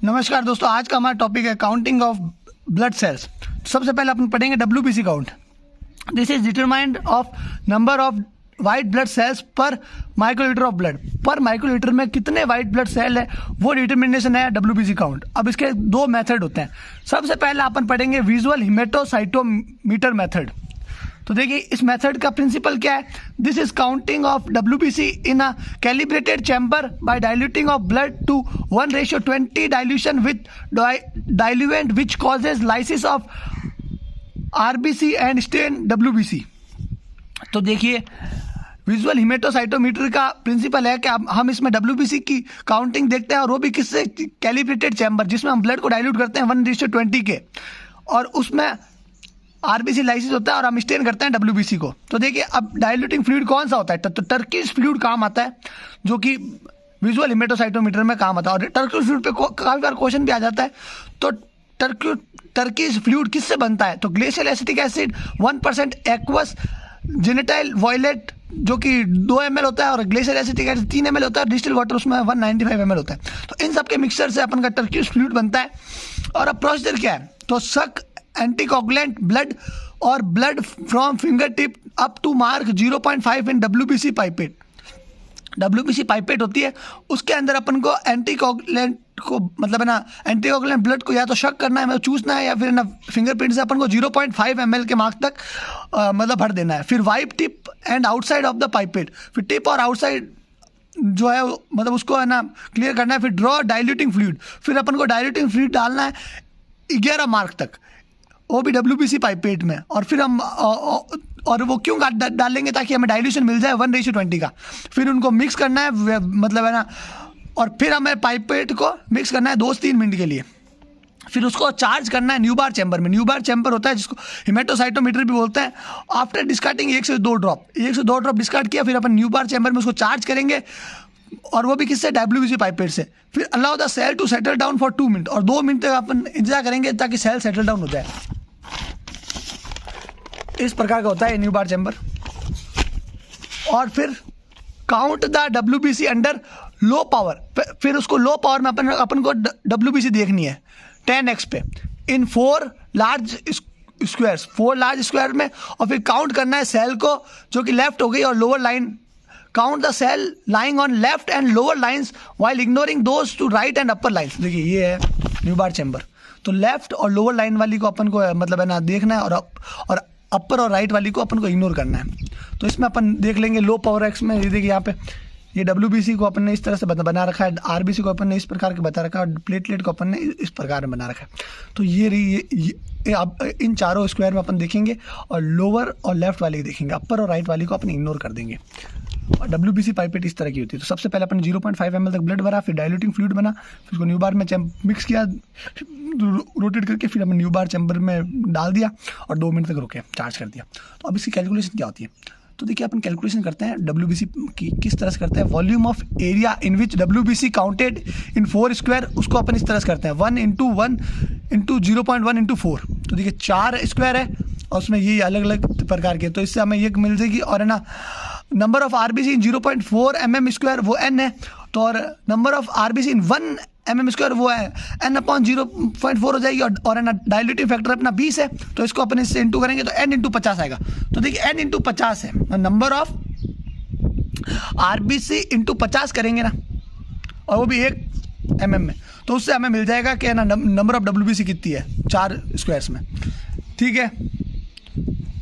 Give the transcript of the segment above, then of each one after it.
नमस्कार दोस्तों, आज का हमारा टॉपिक है काउंटिंग ऑफ ब्लड सेल्स। सबसे पहले अपन पढ़ेंगे WBC count. This is determined of number of white blood cells पर माइक्रोलीटर ऑफ ब्लड। पर माइक्रोलीटर में कितने वाइट ब्लड सेल है वो डिटर्मिनेशन है WBC काउंट। अब इसके दो मेथड होते हैं। सबसे पहले अपन पढ़ेंगे विजुअल हिमेटोसाइटोमीटर मेथड। तो देखिए इस मेथड का प्रिंसिपल क्या है। This is counting of WBC in a calibrated chamber by diluting of blood to 1:20 dilution with diluent which causes lysis of RBC and stain WBC। तो देखिए विजुअल हिमेटोसाइटोमीटर का प्रिंसिपल है कि हम इसमें WBC की काउंटिंग देखते हैं, और वो भी किससे, कैलिब्रेटेड चैम्बर जिसमें हम ब्लड को डाइल्यूट करते हैं 1:20 के, और उसमें RBC लाइसिस होता है और हम स्टेन करते हैं WBC को। तो देखिए अब डाइल्यूटिंग फ्लूइड कौन सा होता है, तो टर्किश फ्लूइड काम आता है जो कि विजुअल हिमेटोसाइटोमीटर में काम आता है। और टर्किश फ्लूइड पे काफ़ी बार क्वेश्चन भी आ जाता है। तो टर्किश फ्लूइड किससे बनता है, तो glacial acetic acid 1% aqueous gentian violet जो कि 2 ml होता है, और ग्लेशियल एसिटिक एसिड 3 ml होता है, और डिस्टिल वाटर उसमें 195 ml होता है। तो इन सब के मिक्सचर से अपन का टर्किश फ्लूइड बनता है। और अब प्रोसीजर क्या है, तो सक एंटीकोगुलेंट ब्लड और blood from finger tip up to mark 0.5 in WBC pipette. WBC pipette होती है, उसके अंदर अपन को एंटीकोगुलेंट को मतलब है ना, एंटीकोगुलेंट ब्लड को या तो शक करना है, मतलब चूसना है, या फिर ना फिंगरप्रिंट से अपन को 0.5 ml के मार्क तक मतलब भर देना है। फिर wipe tip and outside of the pipette, फिर टिप और आउटसाइड जो है मतलब उसको है ना क्लियर करना है। फिर ड्रॉ डाइल्यूटिंग फ्लूइड, फिर अपन को डाइल्यूटिंग फ्लूइड डालना है 11 मार्क तक, वो भी WBC पाइपेट में। और फिर हम और वो क्यों डालेंगे, ताकि हमें डाइल्यूशन मिल जाए 1:20 का। फिर उनको मिक्स करना है मतलब है ना, और फिर हमें पाइपेट को मिक्स करना है 2 से 3 मिनट के लिए। फिर उसको चार्ज करना है न्यूबार चैम्बर में। न्यूबार चैम्बर होता है जिसको हिमेटोसाइटोमीटर भी बोलते हैं। आफ्टर डिस्कार्डिंग 1 से 2 ड्रॉप डिस्कार्ड किया, फिर अपन न्यूबार चैम्बर में उसको चार्ज करेंगे, और वो भी किससे, WBC पाइपेट से। फिर allow the cell to settle down for 2 minute, और 2 मिनट तक अपन इंतजार करेंगे ताकि सेल सेटल डाउन हो जाए। इस प्रकार का होता है न्यूबार चैम्बर। और फिर count the WBC under low power. फिर उसको लो पावर में अपन को WBC देखनी है 10x पे इन 4 लार्ज स्क्वायर्स, 4 लार्ज स्क्वायर में। और फिर काउंट करना है सेल को जो कि लेफ्ट हो गई और lower line. Count the cell lying on left and lower lines while ignoring those to right and upper lines. देखिए ये है न्यूबार चैम्बर। तो लेफ्ट और लोअर लाइन वाली को अपन को मतलब है ना देखना है, और अपर और राइट वाली को अपन को इग्नोर करना है। तो इसमें अपन देख लेंगे लो पावर एक्स में। ये देखिए यहाँ पे ये WBC को अपन ने इस तरह से बना रखा है, RBC को अपन ने इस प्रकार के बता रखा है, और प्लेटलेट को अपन ने इस प्रकार में बना रखा है। तो ये रही अब इन चारों स्क्वायर में अपन देखेंगे, और लोअर और लेफ्ट वाली देखेंगे, अपर और राइट वाली को अपन इग्नोर कर देंगे। और WBC पाइपेट इस तरह की होती है। तो सबसे पहले अपन 0.5 ml तक ब्लड भरा, फिर डाइल्यूटिंग फ्लूइड बना, फिर उसको न्यूबार में मिक्स किया, रोटेट करके फिर हमने न्यूबार चैम्बर में डाल दिया, और 2 मिनट तक रोके, चार्ज कर दिया। तो अब इसकी कैलकुलेशन क्या होती है, तो देखिए अपन कैलकुलेशन करते हैं WBC की किस तरह से करते हैं। Volume of area in which WBC counted in 4 square, उसको अपन इस तरह से करते हैं 1 × 1 × 0.1 × 4। तो देखिए 4 स्क्वायर है, और उसमें ये अलग अलग प्रकार के, तो इससे हमें ये मिल जाएगी। और है ना number of RBC in 0.4 mm square वो n है, तो और number of RBC in 1 mm square वो है n/0.4 हो जाएगी। और है ना डाइल्यूटिंग फैक्टर अपना 20 है, तो इसको अपन इससे इंटू करेंगे तो n × 50 आएगा। तो देखिए n × 50 है, नंबर ऑफ RBC × 50 करेंगे ना, और वो भी 1 mm में, तो उससे हमें मिल जाएगा कि ना नंबर ऑफ WBC कितनी है 4 स्क्वायर्स में। ठीक है,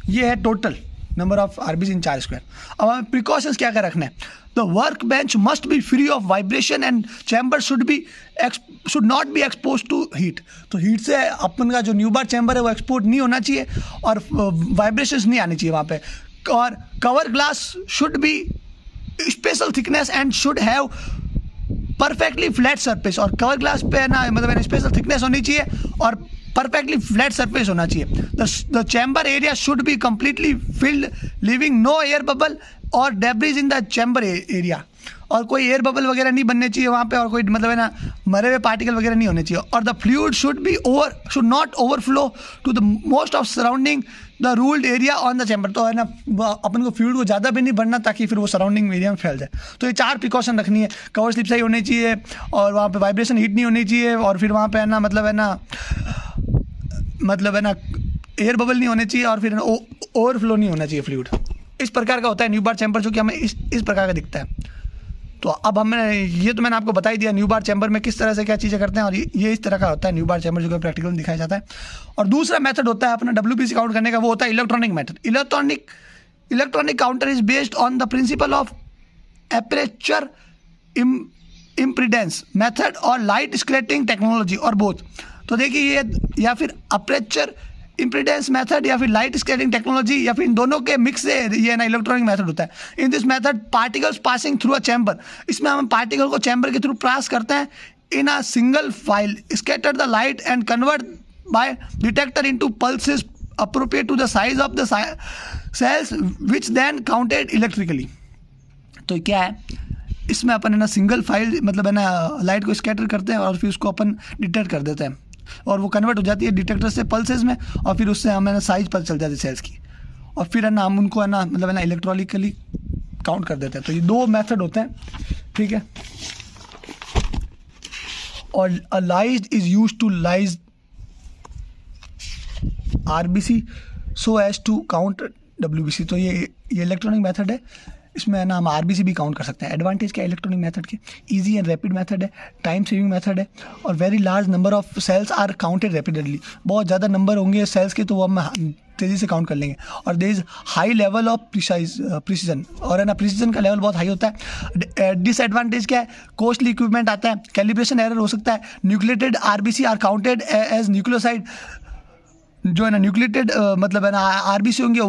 ये है total number of RBC in 4 square. अब हमें प्रिकॉशंस क्या क्या रखना है, the work bench must be free of vibration and chamber should not be expose to heat. तो हीट से अपन का जो न्यूबार चैम्बर है वो एक्सपोज नहीं होना चाहिए, और वाइब्रेशंस नहीं आनी चाहिए वहाँ पे। और cover glass should be special thickness and should have perfectly flat surface. और कवर ग्लास पे ना मतलब स्पेशल थिकनेस होनी चाहिए और परफेक्टली फ्लैट सरफेस होना चाहिए। The chamber area should be completely filled living no air bubble और debris in the chamber area. और कोई एयर बबल वगैरह नहीं बनने चाहिए वहाँ पे, और कोई मतलब है ना मरे हुए पार्टिकल वगैरह नहीं होने चाहिए। और the fluid should not overflow to the most of surrounding the ruled area on the chamber. तो है ना अपन को फ्लूइड को ज़्यादा भी नहीं बढ़ना ताकि फिर वो सराउंडिंग एरिया में फैल जाए। तो ये 4 प्रिकॉशन रखनी है। कवर स्लिप सही होनी चाहिए, और वहाँ पे वाइब्रेशन हीट नहीं होनी चाहिए, और फिर वहाँ पे है ना मतलब है ना एयर बबल नहीं होने चाहिए, और फिर ओवरफ्लो नहीं होना चाहिए फ्लूइड। इस प्रकार का होता है न्यू बार चैम्बर, जो कि हमें इस प्रकार का दिखता है। तो अब मैंने आपको बता ही दिया न्यू बार चैम्बर में किस तरह से क्या चीज़ें करते हैं, और ये इस तरह का होता है न्यू बार चैम्बर, जो कि प्रैक्टिकल में दिखाया जाता है। और दूसरा मेथड होता है अपना WBC काउंट करने का, वो होता है electronic method. Electronic counter is based on the principle of aperture impedance method और लाइट स्कैटरिंग टेक्नोलॉजी, और बोथ। तो देखिए ये या फिर अपर्चर इम्पीडेंस मेथड या फिर लाइट स्कैटरिंग टेक्नोलॉजी, या फिर इन दोनों के मिक्स से ये ना इलेक्ट्रॉनिक मेथड होता है। In this method particles passing through a chamber, इसमें हम पार्टिकल को चैम्बर के थ्रू पास करते हैं in a single file, scatter the light and convert by detector into pulses appropriate to the size of the cells which then counted electrically. तो क्या है इसमें अपन है ना सिंगल फाइल मतलब है ना लाइट को स्कैटर करते हैं, और फिर उसको अपन डिटेक्ट कर देते हैं, और वो कन्वर्ट हो जाती है डिटेक्टर से पल्सेस में, और फिर उससे हमें साइज पता चल जाती है सेल्स की, और फिर है ना हम उनको है ना मतलब है ना इलेक्ट्रॉनिकली काउंट कर देते हैं। तो ये 2 मेथड होते हैं, ठीक है। और a lyse is use to lyse RBC so as to count WBC। तो ये इलेक्ट्रॉनिक मेथड है, इसमें है ना हम RBC भी काउंट कर सकते हैं। एडवांटेज क्या है इलेक्ट्रॉनिक मेथड के, इजी एंड रैपिड मेथड है, टाइम सेविंग मेथड है, और very large number of cells are counted rapidly. बहुत ज़्यादा नंबर होंगे सेल्स के तो वो हम तेज़ी से काउंट कर लेंगे। और there is high level of precision, और है ना प्रिसीजन का लेवल बहुत हाई होता है। डिसएडवांटेज क्या है, कॉस्टली इक्विपमेंट आता है, कैलिब्रेशन एरर हो सकता है, nucleated RBC are counted as nucleoside, जो है ना न्यूक्लिएटेड मतलब है ना RBC होंगे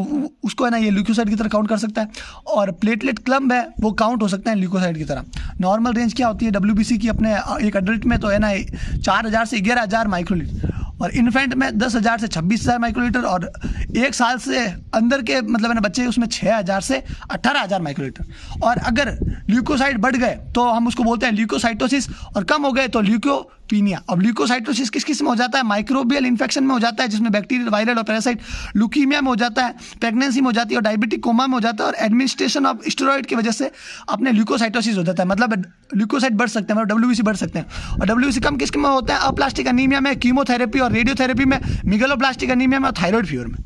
उसको है ना ये ल्यूकोसाइड की तरह काउंट कर सकता है, और प्लेटलेट क्लम्ब है वो काउंट हो सकता है ल्यूकोसाइड की तरह। नॉर्मल रेंज क्या होती है WBC की अपने एक अडल्ट में, तो है ना 4000 से 11000 माइक्रोलीटर, और इन्फेंट में 10,000 से 26,000 माइक्रोलीटर, और 1 साल से अंदर के मतलब है ना बच्चे उसमें 6,000 से 18,000 माइक्रोलीटर। और अगर ल्यूकोसाइड बढ़ गए तो हम उसको बोलते हैं ल्यूकोसाइटोसिस, और कम हो गए तो ल्यूकोपीनिया। अब ल्यूकोसाइटोसिस किस में हो जाता है, माइक्रोबियल इन्फेक्शन में हो जाता है, जिसमें बैक्टीरियल, वायरल और पैरासाइट, ल्यूकीमिया में हो जाता है, प्रेगनेंसी में हो जाती है, और डायबिटिक कोमा में हो जाता है, और एडमिनिस्ट्रेशन ऑफ स्टेरॉइड की वजह से अपने ल्यूकोसाइटोसिस हो जाता है, मतलब ल्यूकोसाइट बढ़ सकते हैं, मतलब WBC बढ़ सकते हैं। और WBC कम किस में होता है, अप्लास्टिक अनीमिया में, कीमोथेरेपी और रेडियोथेरेपी में, मेगालोब्लास्टिक अनीमिया में, और थायराइड फीवर में।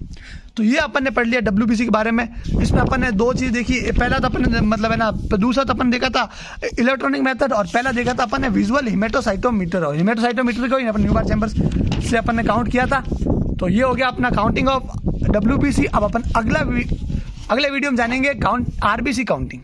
तो ये अपन ने पढ़ लिया WBC के बारे में। इसमें अपन ने 2 चीज़ देखी, पहला तो अपन ने मतलब है ना दूसरा तो अपन देखा था इलेक्ट्रॉनिक मेथड, और पहला देखा था अपन ने विजुअल हेमेटोसाइटोमीटर, और हेमेटोसाइटोमीटर को ही अपन न्यू बार चैम्बर से अपन ने काउंट किया था। तो ये हो गया अपना काउंटिंग ऑफ WBC। अब अपन अगले वीडियो में जानेंगे RBC काउंटिंग।